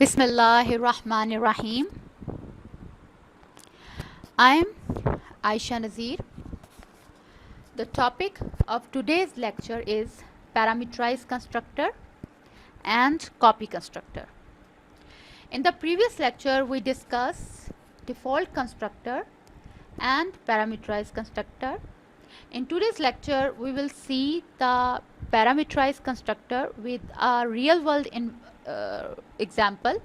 Bismillahirrahmanirrahim. I'm Aisha Nazir. The topic of today's lecture is parameterized constructor and copy constructor. In the previous lecture, we discussed default constructor and parameterized constructor. In today's lecture, we will see the parameterized constructor with a real-world example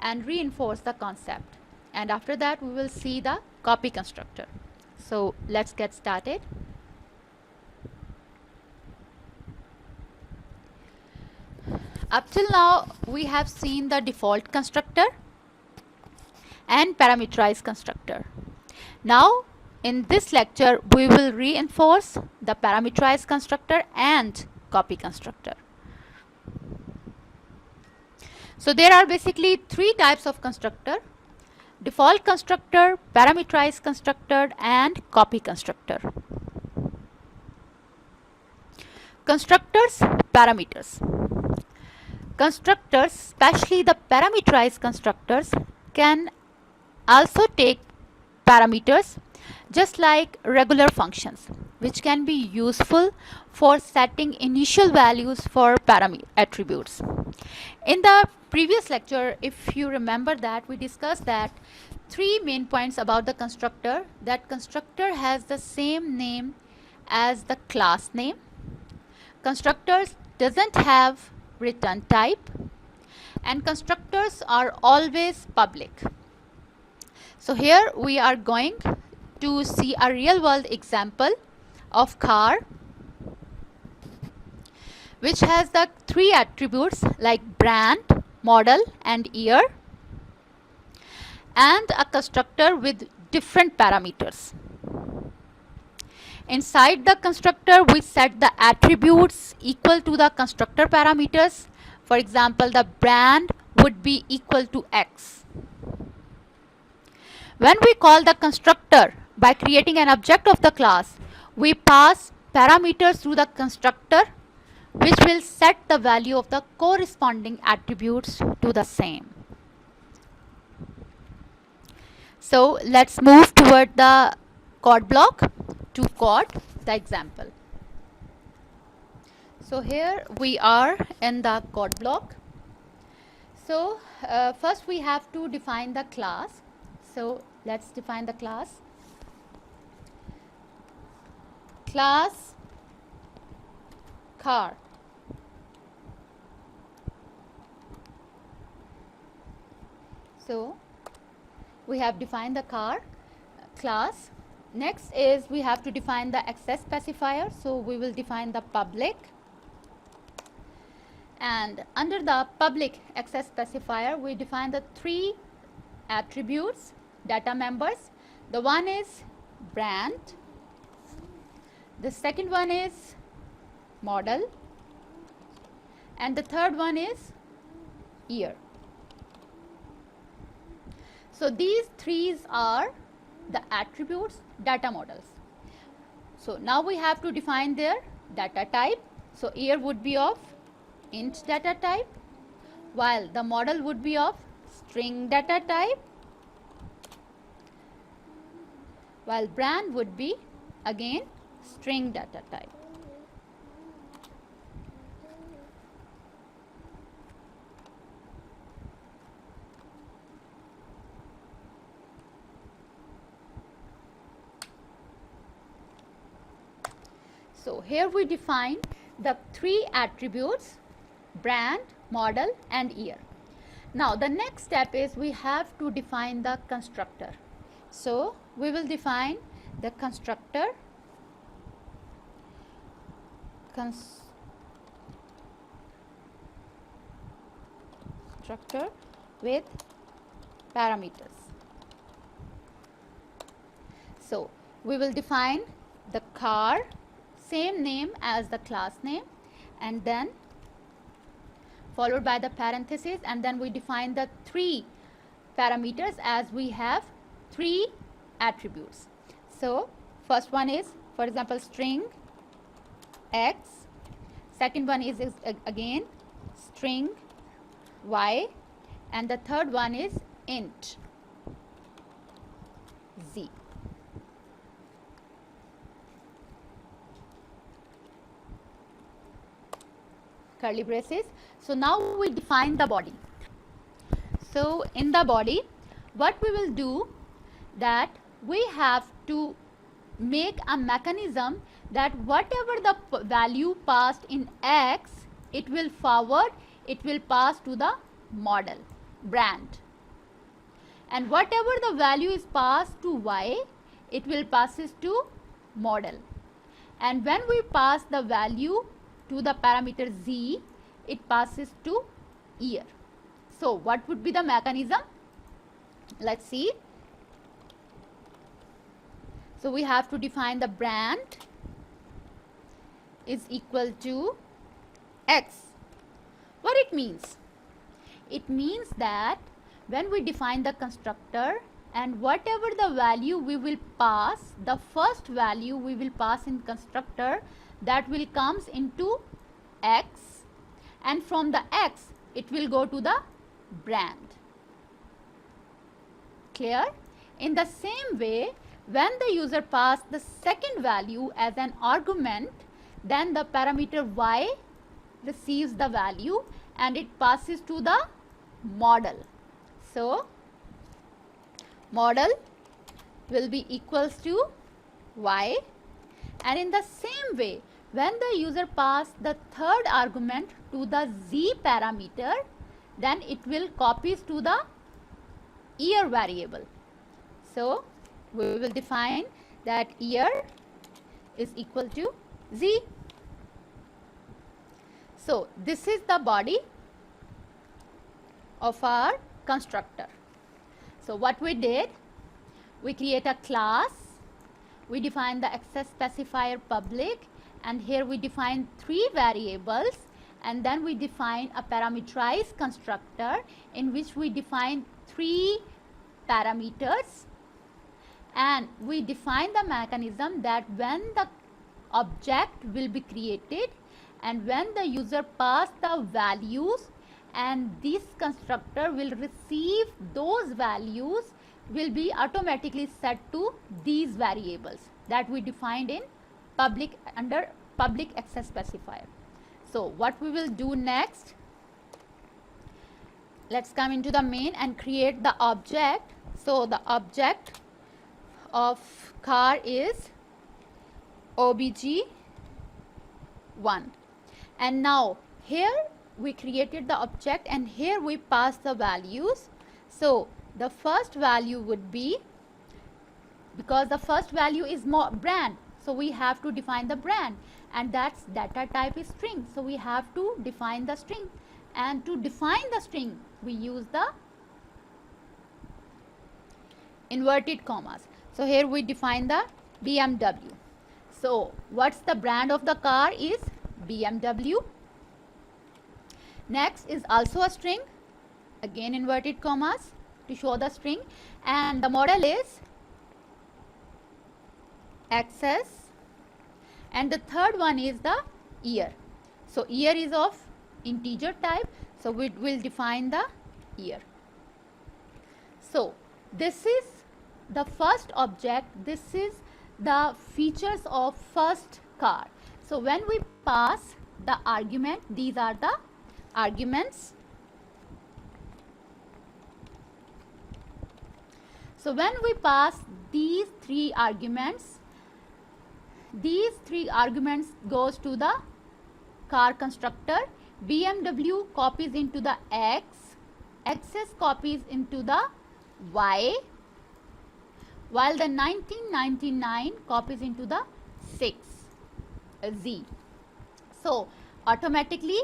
and reinforce the concept. And after that, we will see the copy constructor. So let's get started. Up till now, we have seen the default constructor and parameterized constructor. Now, in this lecture, we will reinforce the parameterized constructor and copy constructor. So there are basically three types of constructor: default constructor, parameterized constructor, and copy constructor. Constructors, parameters. Constructors, especially the parameterized constructors, can also take parameters just like regular functions, which can be useful for setting initial values for attributes. In the previous lecture, if you remember that, we discussed that three main points about the constructor: that constructor has the same name as the class name, constructors doesn't have return type, and constructors are always public. So here we are going to see a real world example of car, which has the three attributes like brand, model, and year, and a constructor with different parameters. Inside the constructor, we set the attributes equal to the constructor parameters. For example, the brand would be equal to X. When we call the constructor by creating an object of the class, we pass parameters to the constructor, which will set the value of the corresponding attributes to the same. So let's move toward the code block to code the example. So here we are in the code block. So first we have to define the class. So let's define the class. Class car. So we have defined the car class. Next is we have to define the access specifier. So we will define the public, and under the public access specifier we define the three attributes, data members. The one is brand, the second one is model, and the third one is year. So these three are the attributes, data models. So now we have to define their data type. So year would be of int data type, while the model would be of string data type, while brand would be again string data type. So here we define the three attributes: brand, model, and year. Now the next step is we have to define the constructor. So we will define the constructor with parameters. So we will define the car, same name as the class name, and then followed by the parenthesis, and then we define the three parameters as we have three attributes. So first one is, for example, string X, second one is again string Y, and the third one is int z. Curly braces. So now we define the body. So in the body, what we will do, that we have to make a mechanism that whatever the value passed in X, it will forward, it will pass to the model brand, and whatever the value is passed to Y, it will passes to model, and when we pass the value to the parameter Z, it passes to year. So what would be the mechanism? Let's see. So we have to define the brand is equal to X. What it means? It means that when we define the constructor, and whatever the value we will pass, the first value we will pass in constructor, that will comes into X, and from the X it will go to the brand. Clear? In the same way, when the user pass the second value as an argument, then the parameter Y receives the value and it passes to the model. So model will be equals to Y, and in the same way, when the user pass the third argument to the Z parameter, then it will copies to the year variable. So we will define that year is equal to Z. So this is the body of our constructor. So what we did, we create a class, we define the access specifier public, and here we define 3 variables, and then we define a parameterized constructor in which we define 3 parameters, and we define the mechanism that when the object will be created and when the user pass the values, and this constructor will receive those values, will be automatically set to these variables that we defined in public under public access specifier. So what we will do next, let's come into the main and create the object. So the object of car is obj1, and now here we created the object and here we pass the values. So the first value would be, because the first value is brand, so we have to define the brand, and that's data type is string, so we have to define the string, and to define the string we use the inverted commas. So here we define the BMW. So what's the brand of the car is BMW. Next is also a string, again inverted commas to show the string, and the model is access, and the third one is the year. So year is of integer type, so we will define the year. So this is the first object, this is the features of first car. So when we pass the argument, these are the arguments. So when we pass these 3 arguments, these 3 arguments goes to the car constructor. BMW copies into the X, XS copies into the Y, while the 1999 copies into the 6 Z. So automatically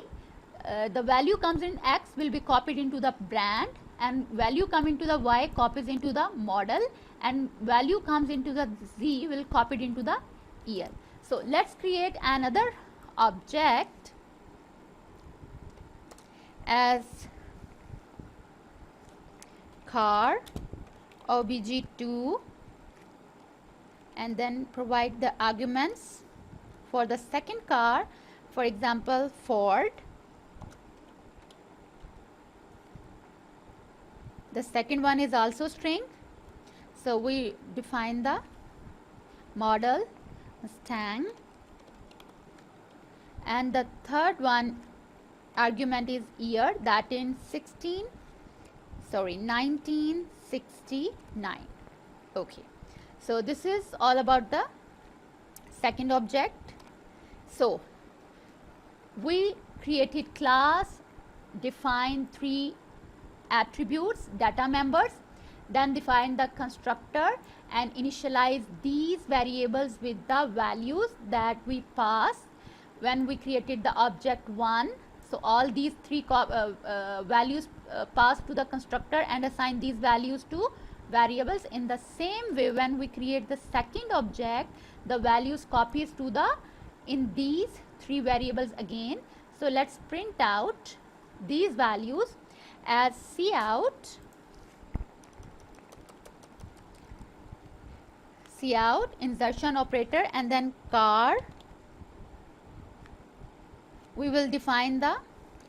the value comes in X will be copied into the brand, and value coming to the Y copies into the model, and value comes into the Z will copied into the year. So let's create another object as car obj2, and then provide the arguments for the second car, for example Ford, The second one is also string. So we define the model Mustang, and the third one argument is year, that in 1969. Okay, so this is all about the second object. So we created class, defined 3 attributes, data members, then define the constructor and initialize these variables with the values that we passed when we created the object 1. So all these 3 values passed to the constructor and assign these values to variables. In the same way, when we create the second object, the values copies to the in these 3 variables again. So let's print out these values as cout insertion operator, and then car. We will define the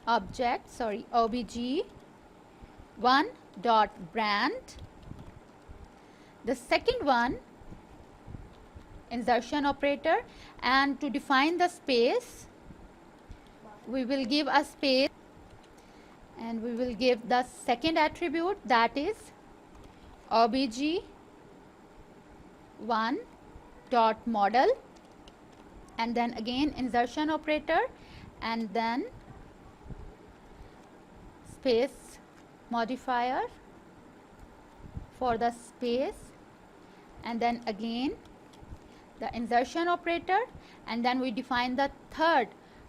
object, obj1.brand. The second one, insertion operator, and to define the space, we will give a space, and we will give the second attribute, that is obj1.model, and then again insertion operator, and then space modifier for the space, and then again the insertion operator, and then we define the third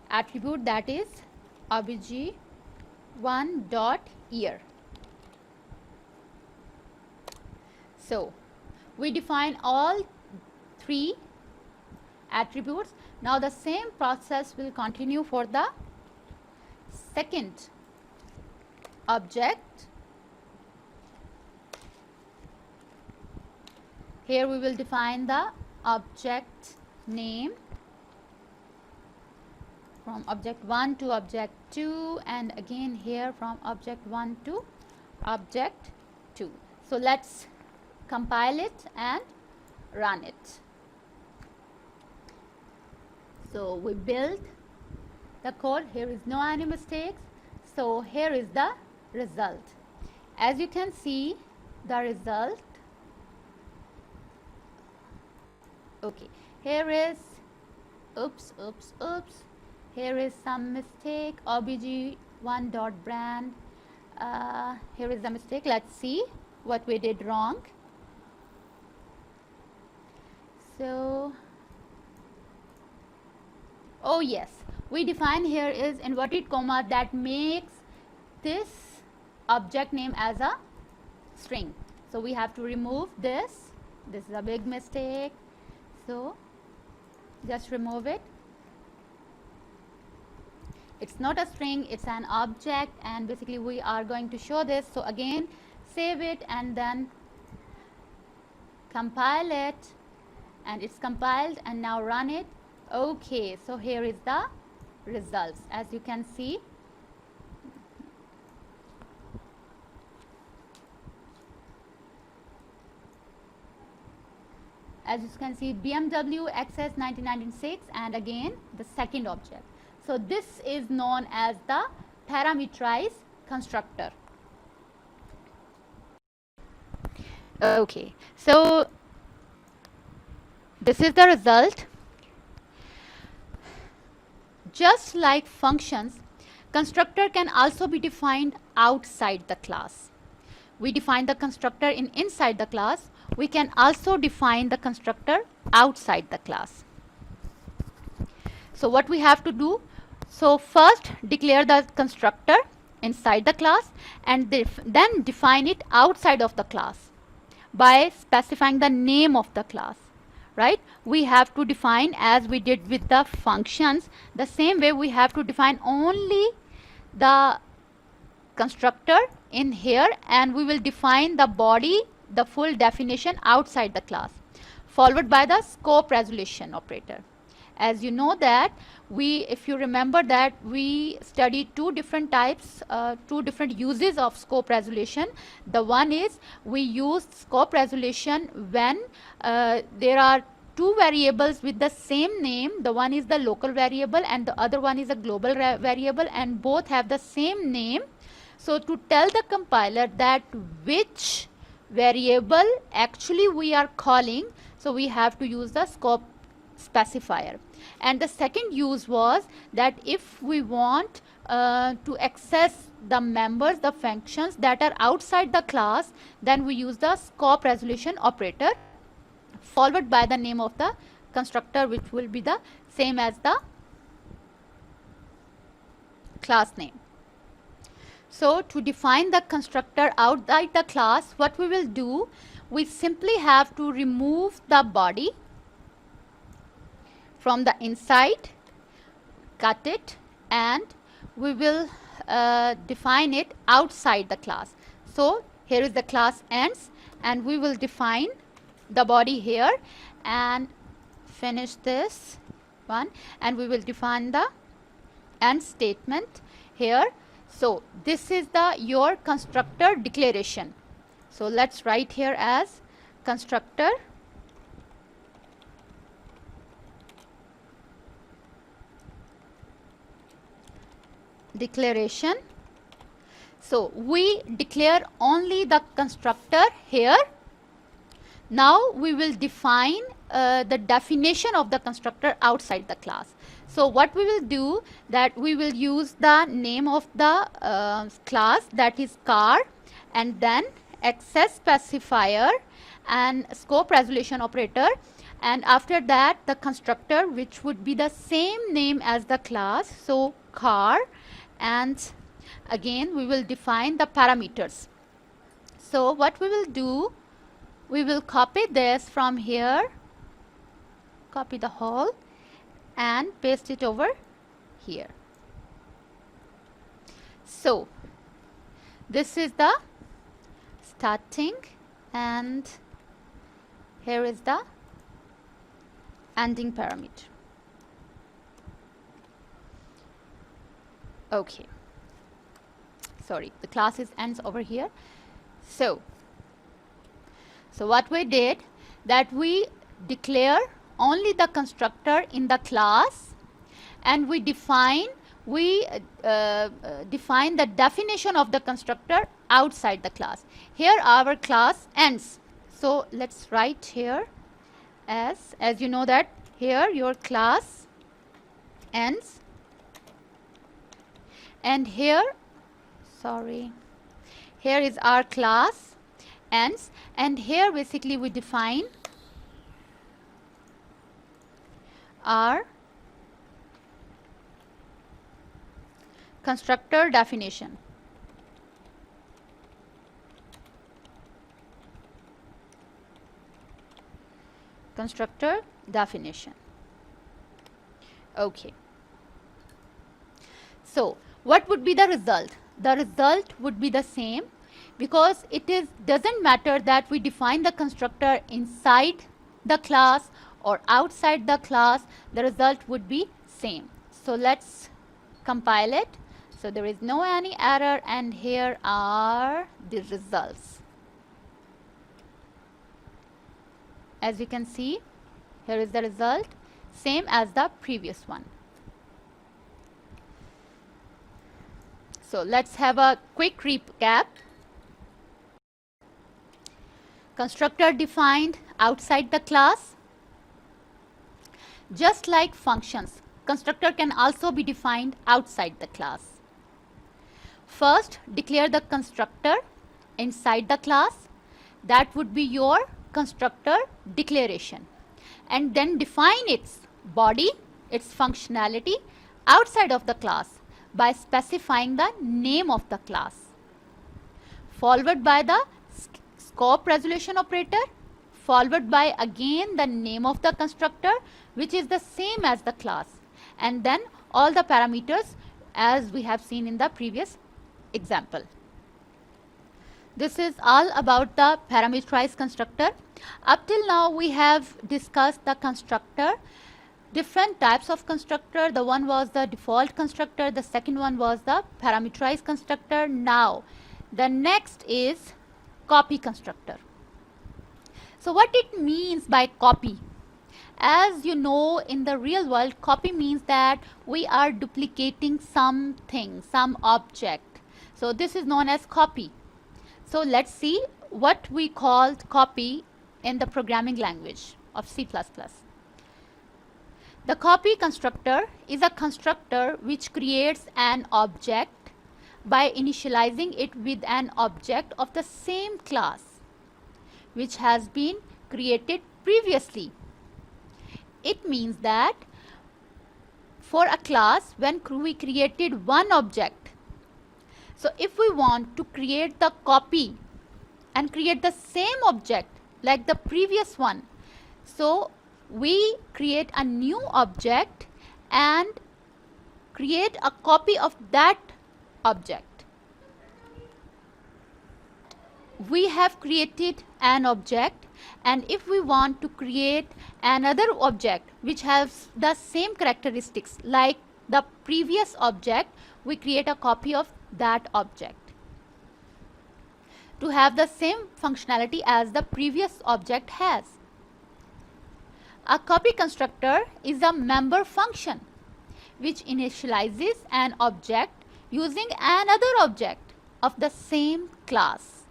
attribute, that is obj1.year. So we define all 3 attributes. Now the same process will continue for the second object. Here we will define the object name from object 1 to object 2, and again here from object 1 to object 2. So let's compile it and run it. So we build the code. Here is no any mistakes. So here is the result. As you can see, the result. Okay, here is oops. Here is some mistake, obj1.brand. Here is the mistake. Let's see what we did wrong. So, oh yes, we define here is inverted comma that makes this object name as a string. So we have to remove this. This is a big mistake. So just remove it. It's not a string, it's an object, and basically we are going to show this. So again, save it and then compile it, and it's compiled, and now run it. Okay, so here is the results. As you can see, BMW XS 1996, and again the second object. So this is known as the parameterized constructor. Okay, so this is the result. Just like functions, constructor can also be defined outside the class. We define the constructor inside the class. We can also define the constructor outside the class. So what we have to do? So first declare the constructor inside the class, and then define it outside of the class by specifying the name of the class. Right? We have to define, as we did with the functions, the same way we have to define only the constructor in here, and we will define the body, the full definition outside the class, followed by the scope resolution operator. As you know that if you remember that we studied two different types, two different uses of scope resolution. The one is we use scope resolution when there are two variables with the same name. The one is the local variable and the other one is a global variable, and both have the same name. So to tell the compiler that which variable actually we are calling, so we have to use the scope specifier. And the second use was that if we want to access the members, the functions that are outside the class, then we use the scope resolution operator followed by the name of the constructor, which will be the same as the class name. So to define the constructor outside the class, what we will do, we simply have to remove the body from the inside, cut it, and we will define it outside the class. So here is the class ends, and we will define the body here and finish this one, and we will define the end statement here. So this is the your constructor declaration. So let's write here as constructor declaration. So we declare only the constructor here. Now we will define the definition of the constructor outside the class. So what we will do, that we will use the name of the class, that is car, and then access specifier and scope resolution operator, and after that the constructor, which would be the same name as the class, so car, and again we will define the parameters. So what we will do, we will copy this from here, copy the whole and paste it over here. So this is the starting and here is the ending parameter. Okay, sorry, the class ends over here. So what we did, that we declare only the constructor in the class, and we define the definition of the constructor outside the class. Here our class ends. So let's write here as you know that here your class ends, and here, sorry, here is our class ends, and here basically we define our constructor definition. Constructor definition. Okay. So what would be the result? The result would be the same, because it doesn't matter that we define the constructor inside the class or outside the class, the result would be same. So let's compile it. So there is no any error, and here are the results. As you can see, here is the result, same as the previous one. So let's have a quick recap. Constructor defined outside the class. Just like functions, constructor can also be defined outside the class. First, declare the constructor inside the class. That would be your constructor declaration. And then define its body, its functionality outside of the class by specifying the name of the class, followed by the scope resolution operator, followed by again the name of the constructor, which is the same as the class, and then all the parameters as we have seen in the previous example. This is all about the parameterized constructor. Up till now we have discussed the constructor different types of constructor. The one was the default constructor, the second one was the parameterized constructor. Now the next is copy constructor. So what it means by copy? As you know, in the real world, copy means that we are duplicating something, some object. So this is known as copy. So let's see what we called copy in the programming language of C++. The copy constructor is a constructor which creates an object by initializing it with an object of the same class which has been created previously. It means that for a class, when we created one object, so if we want to create the copy and create the same object like the previous one, so we create a new object and create a copy of that object. We have created an object, and if we want to create another object which has the same characteristics like the previous object, we create a copy of that object to have the same functionality as the previous object has. A copy constructor is a member function which initializes an object using another object of the same class.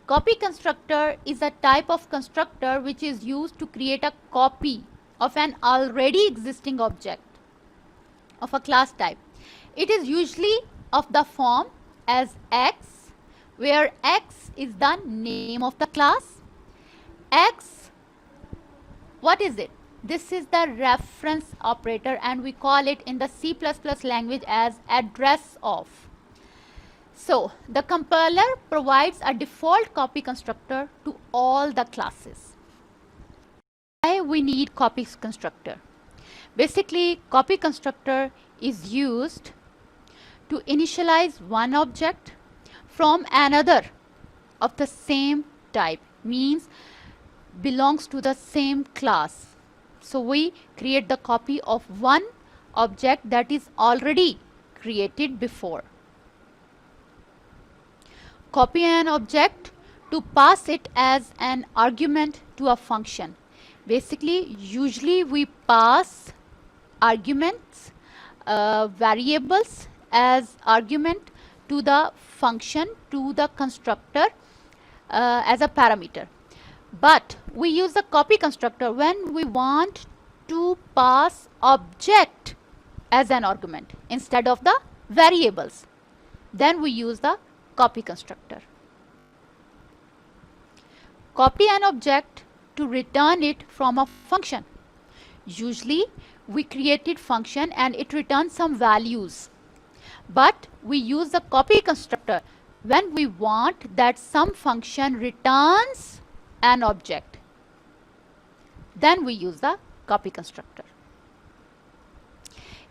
Copy constructor is a type of constructor which is used to create a copy of an already existing object of a class type. It is usually of the form as X, where X is the name of the class. X, what is it? This is the reference operator, and we call it in the C++ language as address of. So the compiler provides a default copy constructor to all the classes. Why we need copy constructor? Basically, copy constructor is used to initialize one object from another of the same type, means belongs to the same class. So we create the copy of one object that is already created before. Copy an object to pass it as an argument to a function. Basically, usually we pass arguments, variables as argument to the function, to the constructor as a parameter. But we use the copy constructor when we want to pass object as an argument instead of the variables. Then we use the copy constructor. Copy an object to return it from a function. Usually we created function and it returns some values, but we use the copy constructor when we want that some function returns an object. Then we use the copy constructor.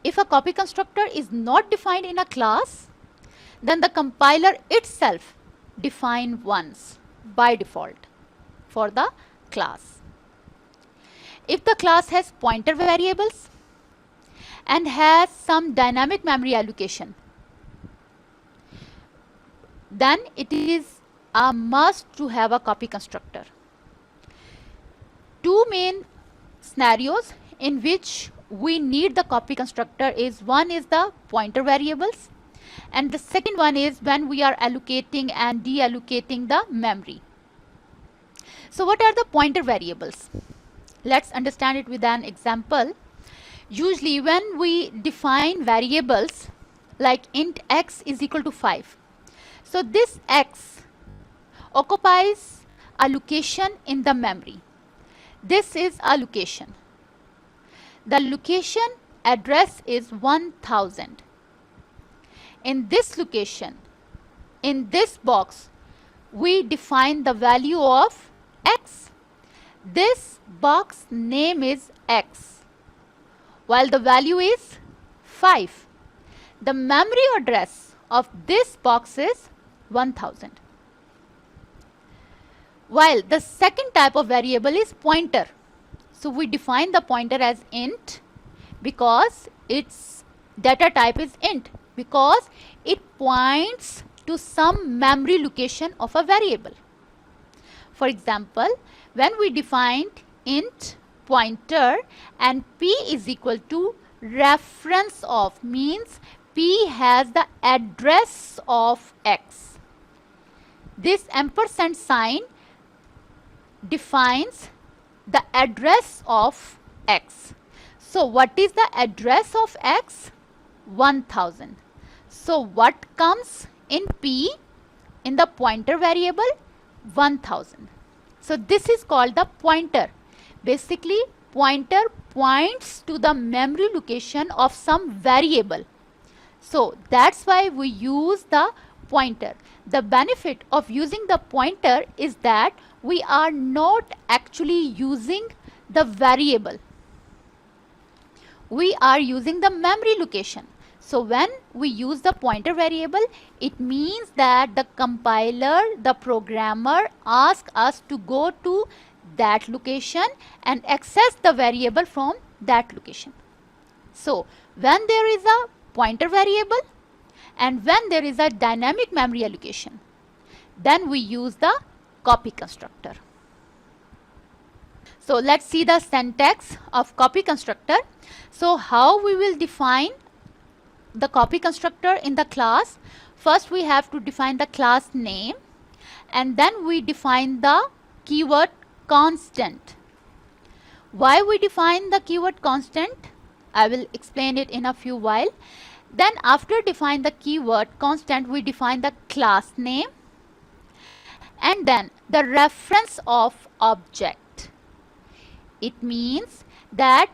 If a copy constructor is not defined in a class, then the compiler itself defines ones by default for the class. If the class has pointer variables and has some dynamic memory allocation, then it is a must to have a copy constructor. Two main scenarios in which we need the copy constructor is, one is the pointer variables, and the second one is when we are allocating and deallocating the memory. So what are the pointer variables? Let's understand it with an example. Usually when we define variables like int x is equal to 5, so this x occupies a location in the memory. This is a location. The location address is 1000. In this location, in this box, we define the value of x. This box name is x, while the value is 5. The memory address of this box is 1000. While the second type of variable is pointer. So we define the pointer as int because its data type is int, because it points to some memory location of a variable. For example, when we defined int pointer and p is equal to reference of, means p has the address of x. This ampersand sign defines the address of x. So what is the address of x? 1000. So what comes in p in the pointer variable? 1000. So this is called the pointer. Basically, pointer points to the memory location of some variable. So that's why we use the pointer. The benefit of using the pointer is that we are not actually using the variable. We are using the memory location. So when we use the pointer variable, it means that the compiler, the programmer asks us to go to that location and access the variable from that location. So when there is a pointer variable and when there is a dynamic memory allocation, then we use the copy constructor. So let's see the syntax of copy constructor. So how we will define the copy constructor in the class? First we have to define the class name, and then we define the keyword constant. Why we define the keyword constant? I will explain it in a few while. Then after define the keyword constant, we define the class name and then the reference of object. It means that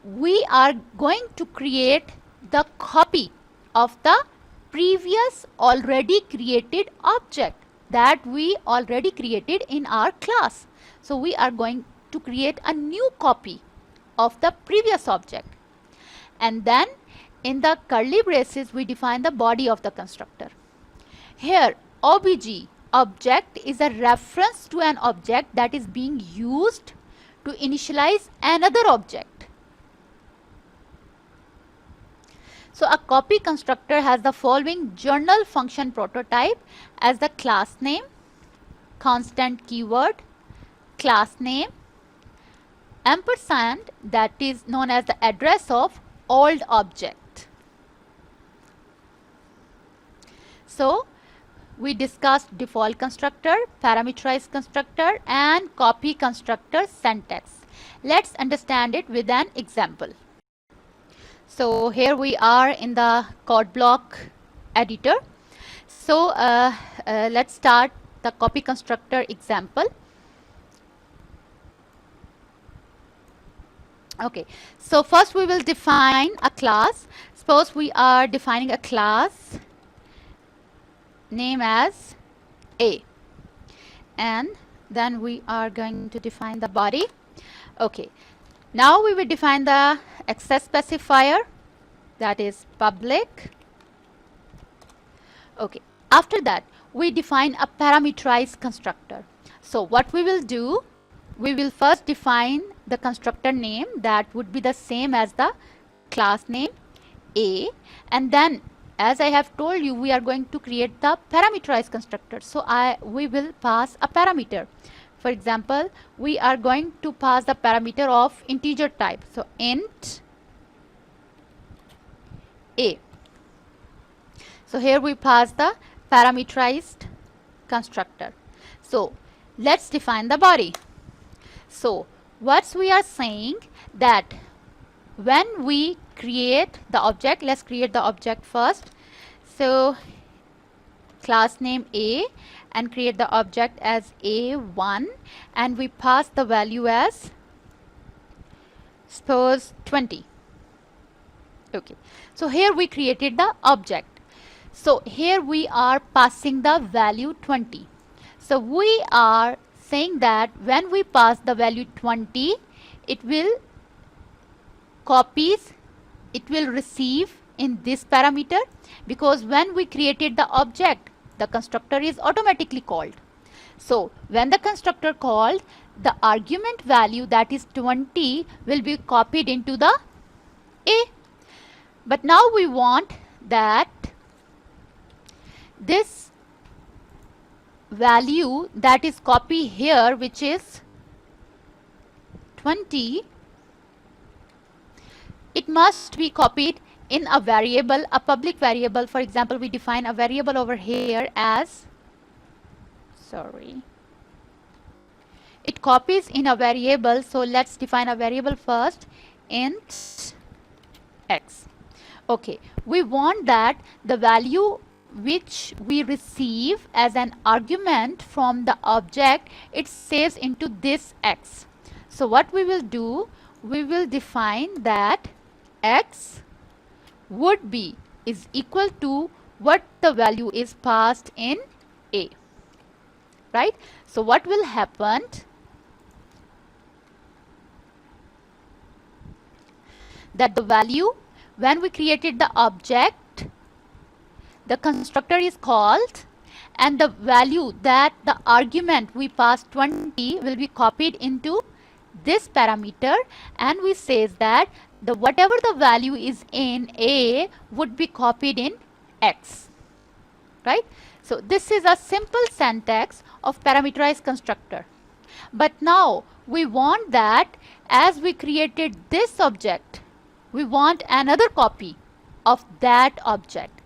we are going to create the copy of the previous already created object that we already created in our class. So we are going to create a new copy of the previous object. And then in the curly braces we define the body of the constructor. Here obj, object, is a reference to an object that is being used to initialize another object. So a copy constructor has the following journal function prototype as the class name, constant keyword, class name, ampersand, that is known as the address of old object. So we discussed default constructor, parameterized constructor and copy constructor syntax. Let's understand it with an example. So here we are in the code block editor. So let's start the copy constructor example. Okay, so first we will define a class. Suppose we are defining a class name as A, and then we are going to define the body. Okay, now we will define the access specifier, that is public. Okay, after that we define a parameterized constructor. So what we will do, we will first define the constructor name that would be the same as the class name A, and then as I have told you, we are going to create the parameterized constructor. So we will pass a parameter. For example, we are going to pass the parameter of integer type. So int A. So here we pass the parameterized constructor. So let's define the body. So what we are saying, that when we create the object, let's create the object first. So class name A, and create the object as A1, and we pass the value as suppose 20. Okay, so here we created the object. So here we are passing the value 20. So we are saying that when we pass the value 20, it will receive in this parameter, because when we created the object, the constructor is automatically called. So when the constructor called, the argument value, that is 20, will be copied into the A. But now we want that this value that is copied here, which is 20, it must be copied in a variable, a public variable. For example, we define a variable over here as, it copies in a variable. So let's define a variable first, int x. Okay, we want that the value which we receive as an argument from the object, it saves into this x. So what we will do, we will define that x would be is equal to what the value is passed in A, right? So what will happen, that the value, when we created the object, the constructor is called, and the value, that the argument we passed 20 will be copied into this parameter, and we says that the whatever the value is in A would be copied in X, right? So this is a simple syntax of parameterized constructor. But now we want that as we created this object, we want another copy of that object.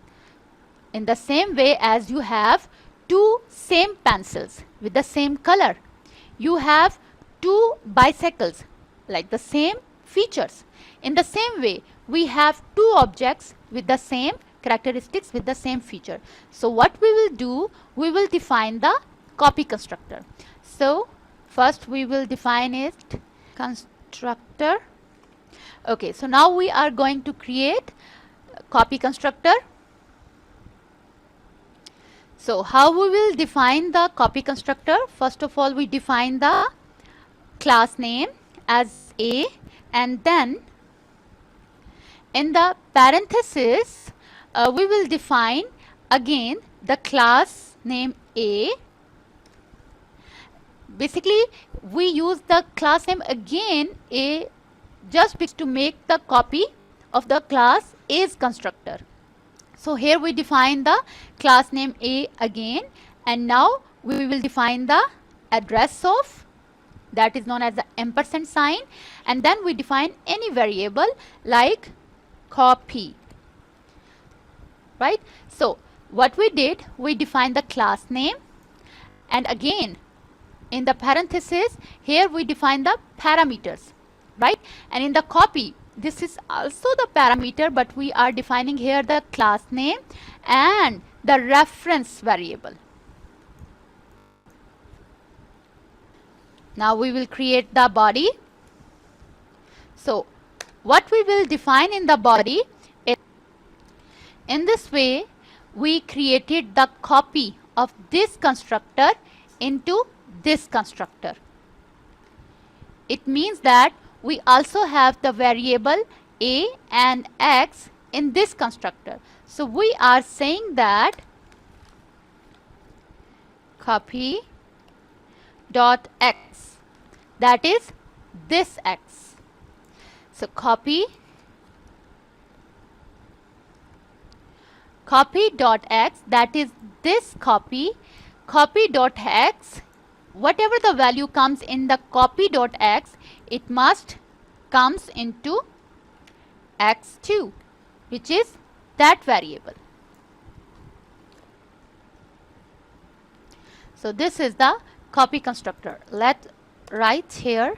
In the same way as you have two same pencils with the same color, you have two bicycles like the same features. In the same way, we have two objects with the same characteristics, with the same feature. So what we will do, we will define the copy constructor. So first we will define it constructor. Okay, so now we are going to create copy constructor. So how we will define the copy constructor? First of all, we define the class name as A, and then in the parenthesis we will define again the class name A. Basically we use the class name again A just to make the copy of the class A's constructor. So here we define the class name A again, and now we will define the address of, that is known as the ampersand sign, and then we define any variable like copy, right? So what we did, we defined the class name, and again in the parenthesis here we define the parameters, right? And in the copy, this is also the parameter, but we are defining here the class name and the reference variable. Now we will create the body. So what we will define in the body is, in this way we created the copy of this constructor into this constructor. It means that we also have the variable A and X in this constructor. So we are saying that copy dot X, that is this X. So copy dot X, that is this copy dot X, whatever the value comes in the copy dot X, it must comes into X2, which is that variable. So this is the copy constructor. Let's write here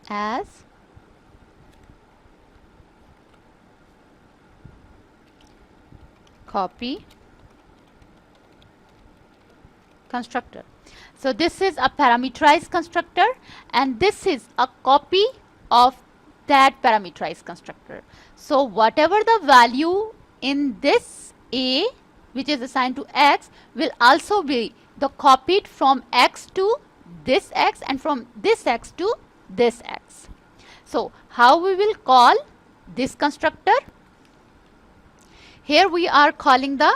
as copy constructor. So this is a parameterized constructor, and this is a copy of that parameterized constructor. So whatever the value in this A which is assigned to X will also be the copied from X to this X and from this X to this X. So how we will call this constructor? Here we are calling the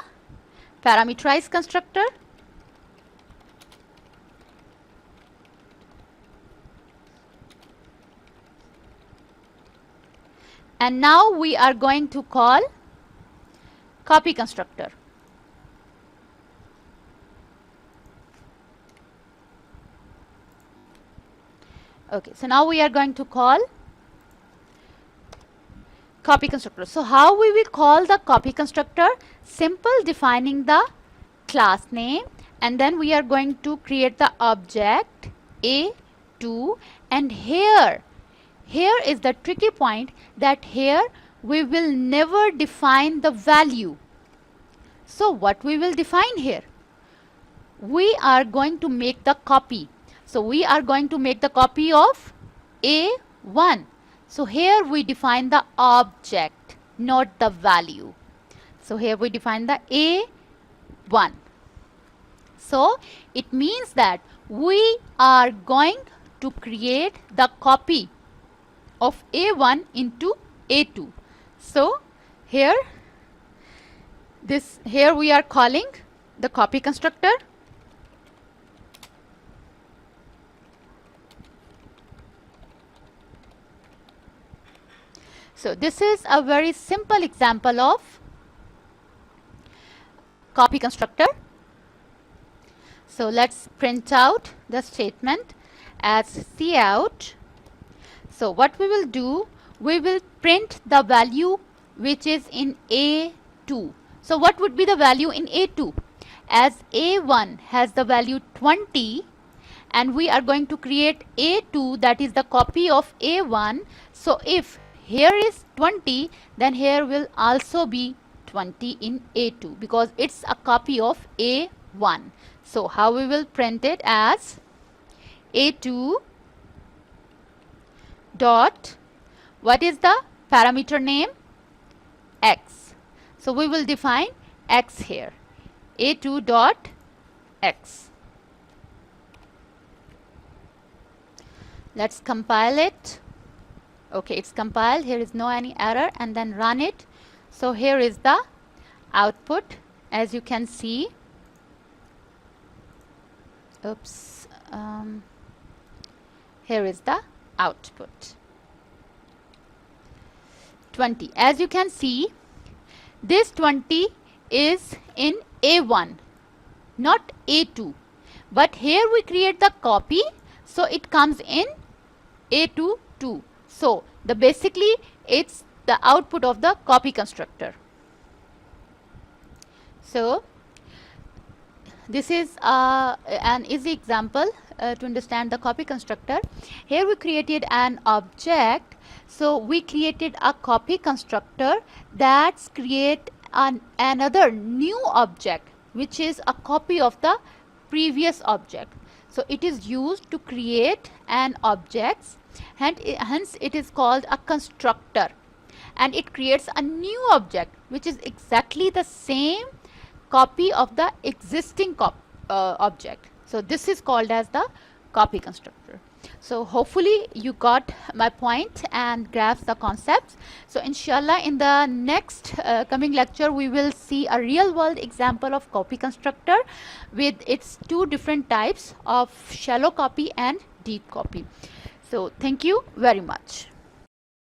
parameterized constructor. And now we are going to call copy constructor. Okay, so now we are going to call copy constructor. So how we will call the copy constructor? Simple, defining the class name, and then we are going to create the object A2, and here is the tricky point, that here we will never define the value. So what we will define here? We are going to make the copy. So we are going to make the copy of A1. So here we define the object, not the value. So here we define the A1. So it means that we are going to create the copy of A1 into A2. So here we are calling the copy constructor. So this is a very simple example of copy constructor. So let's print out the statement as cout. So what we will do, we will print the value which is in A2. So what would be the value in A2? As A1 has the value 20, and we are going to create A2, that is the copy of A1. So if here is 20, then here will also be 20 in A2, because it's a copy of A1. So how we will print it? As A2 dot, what is the parameter name? X. So we will define X here. A2 dot X. Let's compile it. Okay, it's compiled. Here is no any error, and then run it. So here is the output, as you can see. Oops. Here is the output. 20. As you can see, this 20 is in A1, not A2. But here we create the copy, so it comes in A2 too. So basically it's the output of the copy constructor. So this is an easy example to understand the copy constructor. Here we created an object. So we created a copy constructor that's create another new object, which is a copy of the previous object. So it is used to create an object, and hence it is called a constructor, and it creates a new object which is exactly the same copy of the existing object. So this is called as the copy constructor. So hopefully you got my point and grasped the concepts. So inshallah, in the next coming lecture, we will see a real world example of copy constructor with its two different types of shallow copy and deep copy. So thank you very much.